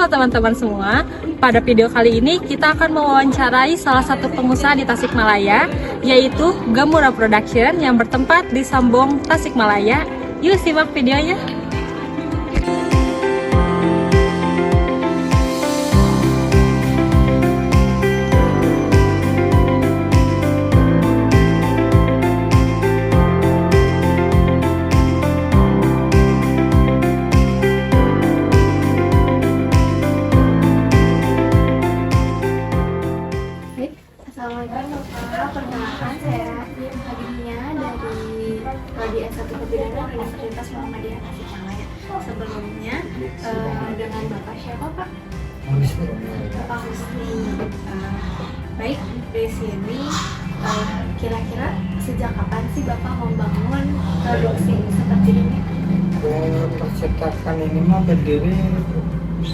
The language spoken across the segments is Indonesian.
Halo teman-teman semua, pada video kali ini kita akan mewawancarai salah satu pengusaha di Tasikmalaya, yaitu Gamura Production yang bertempat di Sambong, Tasikmalaya. Yuk simak videonya. Assalamualaikum Bapak, perkenalkan saya Hadinya dari Prodi S1 Kebidanan Universitas Muhammadiyah Tasikmalaya. Sebelumnya dengan Bapak siapa Pak? Bapak Husni. Baik, di sini kira-kira sejak kapan sih Bapak membangun produksi seperti ini? Percetakan ini mah berdiri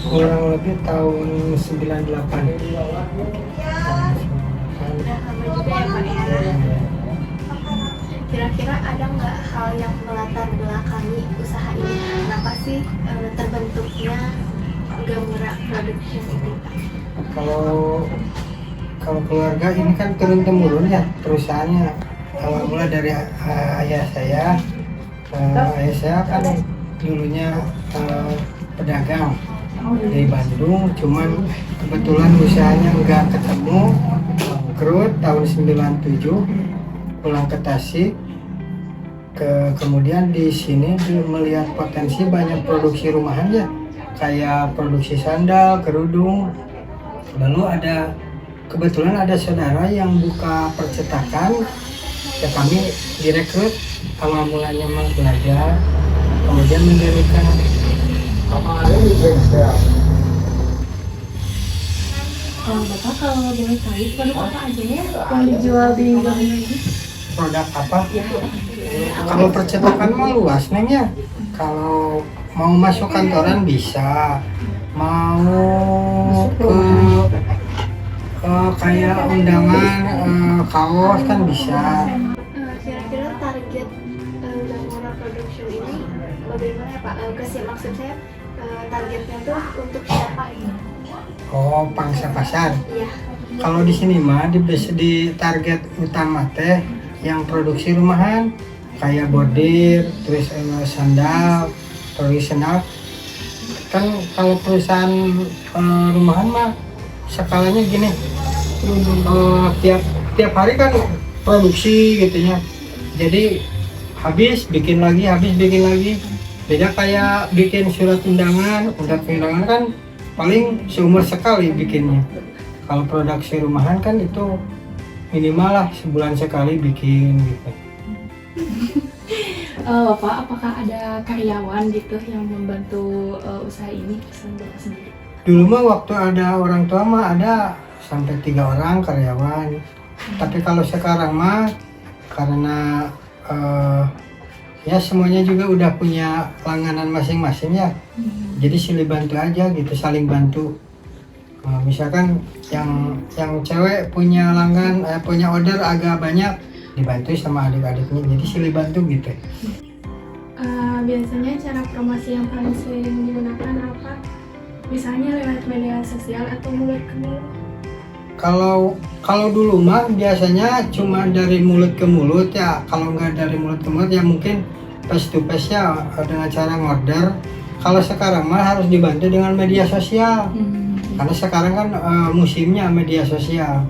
kurang lebih tahun 98. Udah lama juga ya Pak ya. Kira-kira ada nggak hal yang melatar belakangi usaha ini? Kenapa sih terbentuknya Gamura Production ini Pak? Kalau keluarga ini kan turun temurun ya perusahaannya. Awal mula dari ayah saya. Ayah saya kan dulunya pedagang di Bandung, cuman kebetulan usahanya nggak ketemu, bangkrut tahun 97, pulang ke Tasik. Kemudian di sini melihat potensi banyak produksi rumahan ya, kayak produksi sandal, kerudung. Lalu kebetulan ada saudara yang buka percetakan, ya kami direkrut. Awal mulanya memang belajar, kemudian mendirikan. Bapak kalau boleh tahu produk apa aja ya yang dijual di Gamura ini? Produk apa? Kalau percetakan mah luas neng ya. Kalau mau masuk kantoran bisa, mau kayak undangan kaos kan bisa. Kira-kira target Gamura Production ini bagaimana ya Pak? Maksud saya targetnya tuh untuk siapa ini? Oh, pangsa pasar. Iya. Kalau di sini mah di target utama teh yang produksi rumahan kayak bordir, terus sandal, tradisional. Kan kalau perusahaan rumahan mah skalanya gini, tiap hari kan produksi gitunya. Jadi habis bikin lagi. Beda kayak bikin surat undangan kan paling seumur sekali bikinnya. Kalau produksi rumahan kan itu minimal lah sebulan sekali bikin gitu. Bapak, apakah ada karyawan gitu yang membantu usaha ini Bapak sendiri? Dulu mah waktu ada orang tua mah ada sampai 3 orang karyawan. Tapi kalau sekarang mah karena ya semuanya juga udah punya langganan masing-masing ya. Jadi silih bantu aja gitu, saling bantu. Misalkan yang cewek punya punya order agak banyak, dibantu sama adik-adiknya. Jadi silih bantu gitu. Biasanya cara promosi yang paling sering digunakan apa? Misalnya lewat media sosial atau mulut ke mulut? Kalau dulu mah biasanya cuma dari mulut ke mulut ya. Kalau nggak dari mulut ke mulut ya mungkin face to face ya dengan cara ngorder. Kalau sekarang mah harus dibantu dengan media sosial. Karena sekarang kan musimnya media sosial.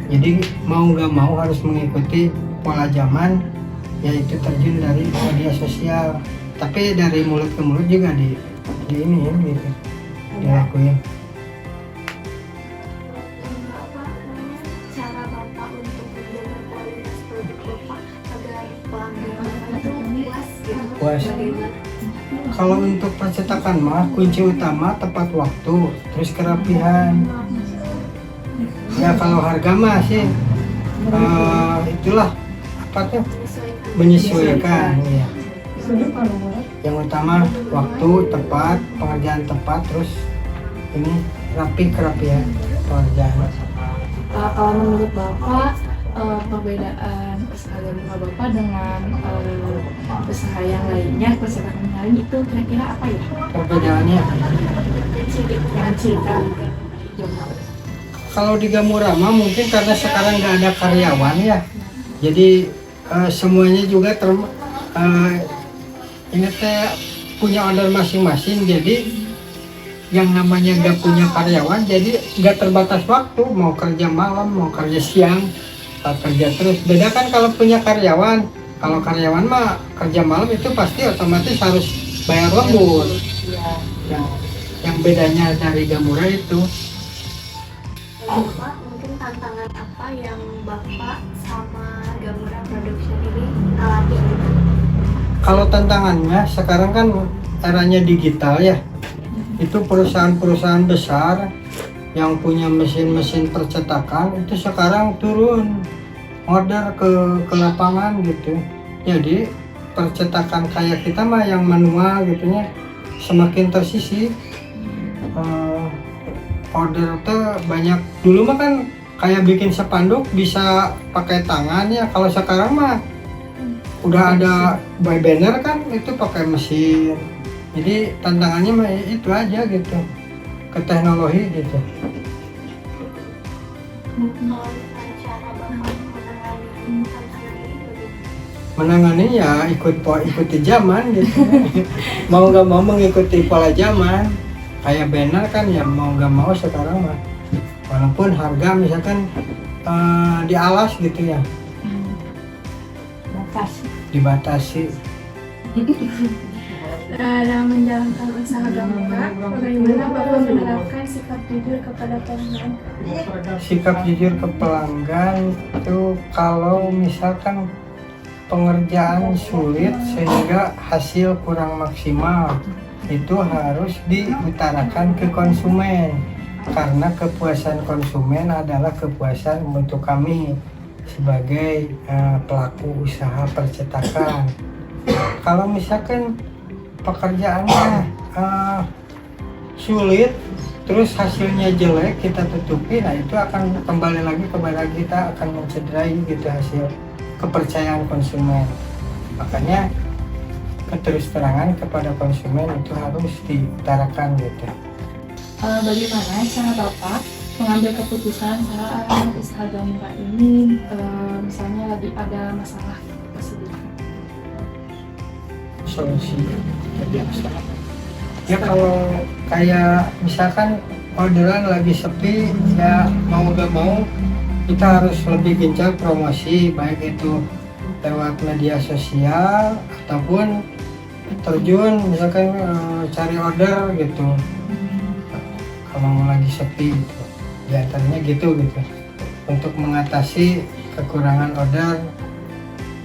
Jadi mau nggak mau harus mengikuti pola zaman, yaitu terjun dari media sosial. Tapi dari mulut ke mulut juga di ini gitu dilakuin. Cara Bapak untuk menjaga kualitas produk Bapak agar pelanggan itu puas gitu? Puas. Kalau untuk percetakan mah kunci utama tepat waktu, terus kerapihan. Ya kalau harga mah sih itulah apa tuh menyesuaikan. Ya. Yang utama waktu tepat, pengerjaan tepat, terus ini kerapihan pengerjaan. Kalau menurut Bapak perbedaan usaha gamura Bapak dengan usaha yang lainnya, percetakan yang lain itu kira-kira apa ya? Perbedaannya Yang cerita. kalau di Gamurama mungkin karena sekarang nggak ada karyawan ya, jadi semuanya juga ini teh punya order masing-masing, jadi yang namanya nggak punya karyawan jadi nggak terbatas waktu, mau kerja malam mau kerja siang kerja terus. Beda kan kalau punya karyawan, kalau karyawan mah kerja malam itu pasti otomatis harus bayar lembur. Yang bedanya dari Gamura itu. Bapak, mungkin tantangan apa yang Bapak sama Gamura Production ini alami gitu? Kalau tantangannya sekarang kan eranya digital ya, itu perusahaan-perusahaan besar yang punya mesin-mesin percetakan itu sekarang turun order ke lapangan gitu. Jadi percetakan kayak kita mah yang manual gitunya semakin tersisih. Order tuh banyak, dulu mah kan kayak bikin spanduk bisa pakai tangan ya, kalau sekarang mah udah ada by banner kan itu pakai mesin. Jadi tantangannya mah itu aja gitu, ke teknologi gitu. Kalau cara Bapak menangani tantangan ini bagaimana? Menangani ya ikuti zaman gitu. Mau nggak mau mengikuti pola zaman, kayak banner kan ya mau nggak mau sekarang mah, walaupun harga misalkan di alas gitu ya dibatasi. Dalam menjalankan usaha Gamura, bagaimana Bapak menerapkan sikap jujur kepada pelanggan? Sikap jujur ke pelanggan itu kalau misalkan pengerjaan sulit sehingga hasil kurang maksimal, itu harus diutarakan ke konsumen, karena kepuasan konsumen adalah kepuasan untuk kami sebagai pelaku usaha percetakan. Kalau misalkan pekerjaannya sulit terus hasilnya jelek kita tutupi, nah itu akan kembali lagi kepada kita, akan mencederai gitu hasil kepercayaan konsumen. Makanya keterus terangan kepada konsumen itu harus diutarakan gitu. Bagaimana cara Bapak mengambil keputusan saat usaha Gamura ini, misalnya lagi ada masalah tersebut? Solusi ya kalau kayak misalkan orderan lagi sepi ya mau gak mau kita harus lebih gencar promosi, baik itu lewat media sosial ataupun terjun misalkan cari order gitu kalau lagi sepi gitu, diantaranya gitu untuk mengatasi kekurangan order.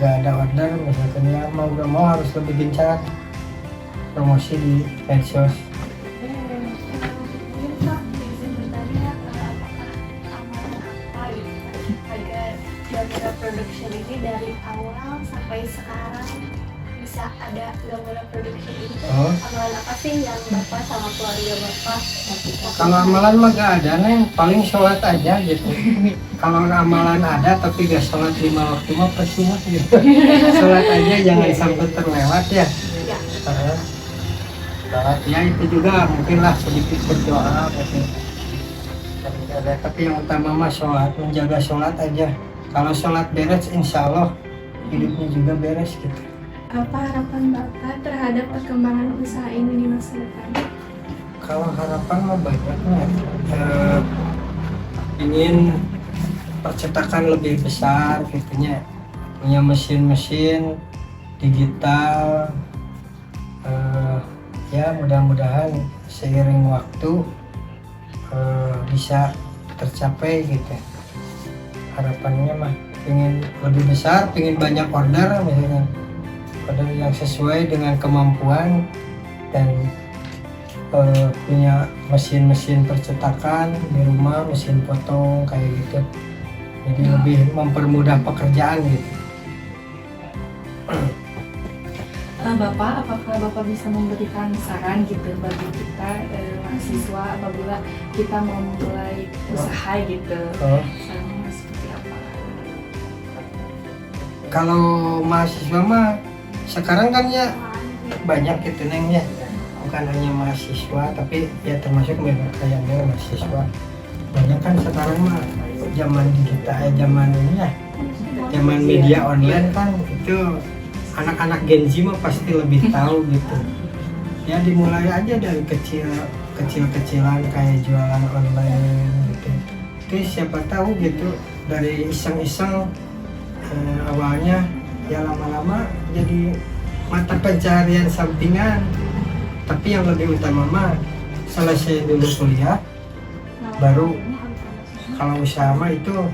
Gak ada order misalkan ya mau gak mau harus lebih gencar promosi di medsos. Gamura Production ini dari awal sampai sekarang bisa ada Gamura Production ini tuh amalan apa sih yang Bapak sama keluarga Bapak lakukan? Kalau amalan mah gak ada Neng, paling sholat aja gitu. Kalau amalan ada tapi gak sholat 5 waktu mah percuma gitu. Sholat aja jangan sampai terlewat ya. Sholat ya itu juga mungkin lah sedikit berdoa gitu. Tapi yang utama mah sholat, menjaga sholat aja. Kalau sholat beres, insya Allah hidupnya juga beres gitu. Apa harapan Bapak terhadap perkembangan usaha ini di masa depan? Kalau harapan mah banyaknya, ingin percetakan lebih besar gitunya, punya mesin-mesin digital, ya mudah-mudahan seiring waktu bisa tercapai gitu. Harapannya mah ingin lebih besar, ingin banyak order misalnya, order yang sesuai dengan kemampuan dan punya mesin-mesin percetakan di rumah, mesin potong kayak gitu, jadi lebih mempermudah pekerjaan gitu. Bapak, apakah Bapak bisa memberikan saran gitu bagi kita mahasiswa apabila kita mau mulai usaha gitu? Sarannya seperti apa? Kalau mahasiswa mah sekarang kan ya banyak gitu Neng ya, bukan hanya mahasiswa tapi ya termasuk kayaknya mahasiswa. Banyak kan sekarang mah zaman digital, zaman ini ya, zaman media online kan, itu anak-anak Gen Z mah pasti lebih tahu gitu. Ya dimulai aja dari kecil-kecilan kayak jualan online gitu. Itu siapa tahu gitu dari iseng-iseng awalnya ya lama-lama jadi mata pencarian sampingan. Tapi yang lebih utama mah selesai dulu kuliah, baru kalau usaha mah itu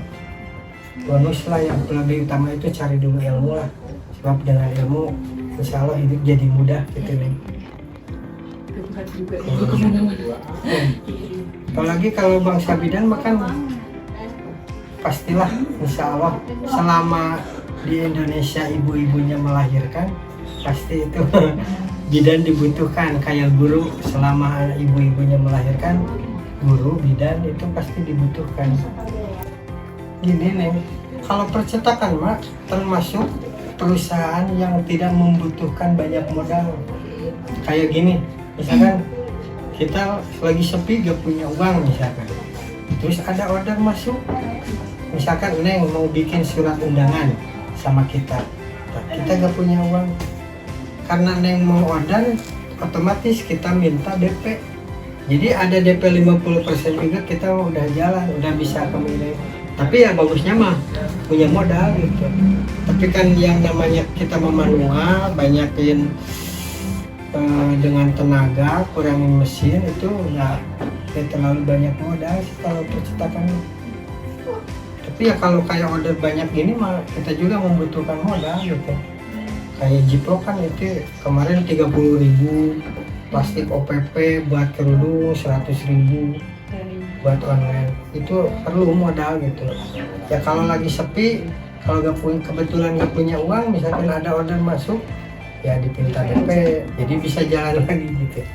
bonus lah. Yang lebih utama itu cari dulu ilmu lah, sebab dengan ilmu insya Allah hidup jadi mudah gitu nih. Apalagi kalau Bang Sabidan makan pastilah insya Allah selama di Indonesia ibu-ibunya melahirkan pasti itu bidan dibutuhkan. Kayak guru, selama ibu-ibunya melahirkan guru bidan itu pasti dibutuhkan. Gini nih, kalau percetakan mah termasuk perusahaan yang tidak membutuhkan banyak modal. Kayak gini, misalkan kita lagi sepi gak punya uang misalkan, terus ada order masuk, misalkan Neng mau bikin surat undangan sama kita, nah, kita gak punya uang, karena Neng mau order otomatis kita minta DP. Jadi ada DP 50% juga, kita udah jalan, udah bisa kemilih. Tapi ya bagusnya mah punya modal gitu. Tapi kan yang namanya kita memanual, banyakin dengan tenaga, kurangin mesin, itu ya terlalu banyak modal sih kalau percetakan. Tapi ya kalau kayak order banyak gini mah kita juga membutuhkan modal gitu. Kayak Jiplok kan itu kemarin 30.000, plastik OPP buat kerudung 100.000 buat online, itu perlu modal gitu. Ya kalau lagi sepi, kalau kebetulan gak punya uang, misalkan ada order masuk ya dipinta DP, jadi bisa jalan lagi gitu.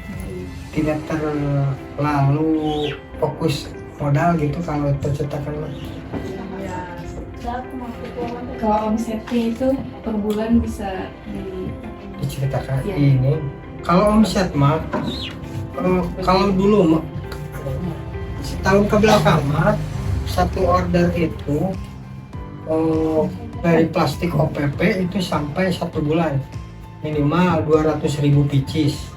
Tidak terlalu fokus modal gitu kalau percetakan. Kalau omsetnya itu per bulan bisa diceritakan ya. Ini kalau omset mah kalau dulu mah setahun ke belakang mah satu order itu dari plastik OPP itu sampai 1 bulan minimal 200.000 pieces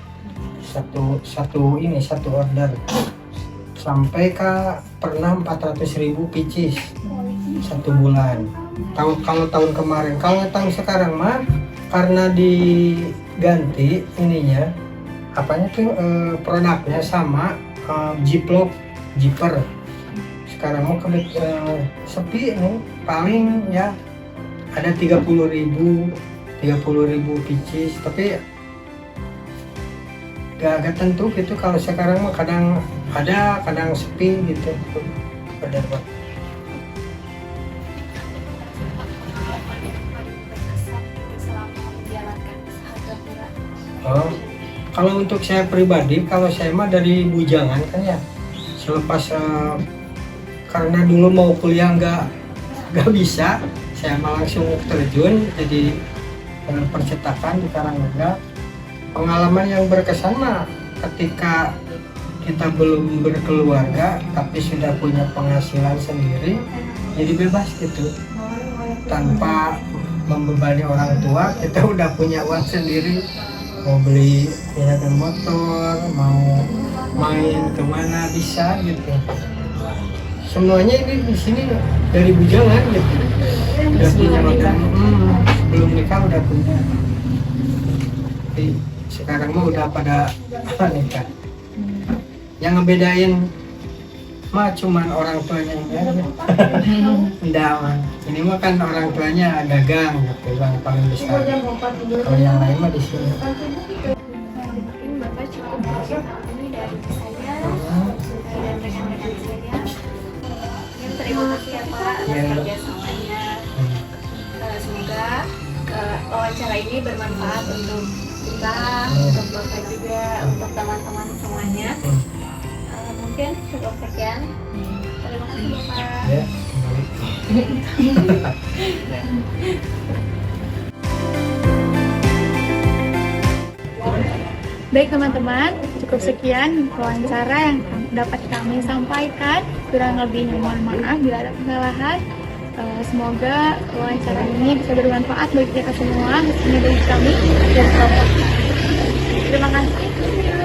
satu order, sampai pernah 400.000 pieces 1 bulan. Kalau tahun kemarin, kalau tahun sekarang mah karena diganti ininya apanya tuh produknya sama Jiplok zipper. Sekarang mau sepi nih, paling ya ada 30.000 pieces, tapi gak tentu gitu. Kalau sekarang mah kadang ada, kadang sepi gitu. Ada apa? Oh, kalau untuk saya pribadi, kalau saya mah dari bujangan kan ya, selepas karena dulu mau kuliah nggak bisa, saya mah langsung terjun jadi percetakan di Karangmega. Pengalaman yang berkesan mah ketika kita belum berkeluarga tapi sudah punya penghasilan sendiri, jadi bebas gitu, tanpa membebani orang tua. Kita udah punya uang sendiri, mau beli misalkan motor, mau main kemana bisa gitu. Semuanya ini di sini dari bujangan gitu. Udah punya modal, sebelum nikah udah punya. Tapi sekarang mah udah pada nikah. Yang ngebedain mah cuman orang tuanya aja. Enggak man. Ini mah kan orang tuanya dagang gitu, yang paling besar. Kalau yang lain mah di sini. Mungkin Bapak cukup bercerita ini dari saya dan rekan-rekan saya. Terima kasih ya Pak atas kerjasamanya. Semoga wawancara ini bermanfaat untuk kita, untuk Bapak juga, untuk teman-teman semuanya. Mungkin cukup sekian. Terima kasih Bapak. Ya. Baik teman-teman, cukup sekian wawancara yang dapat kami sampaikan. Kurang lebihnya mohon maaf bila ada kesalahan. Semoga wawancara ini bisa bermanfaat bagi kita semua, khususnya bagi kami dan Bapak. Terima kasih.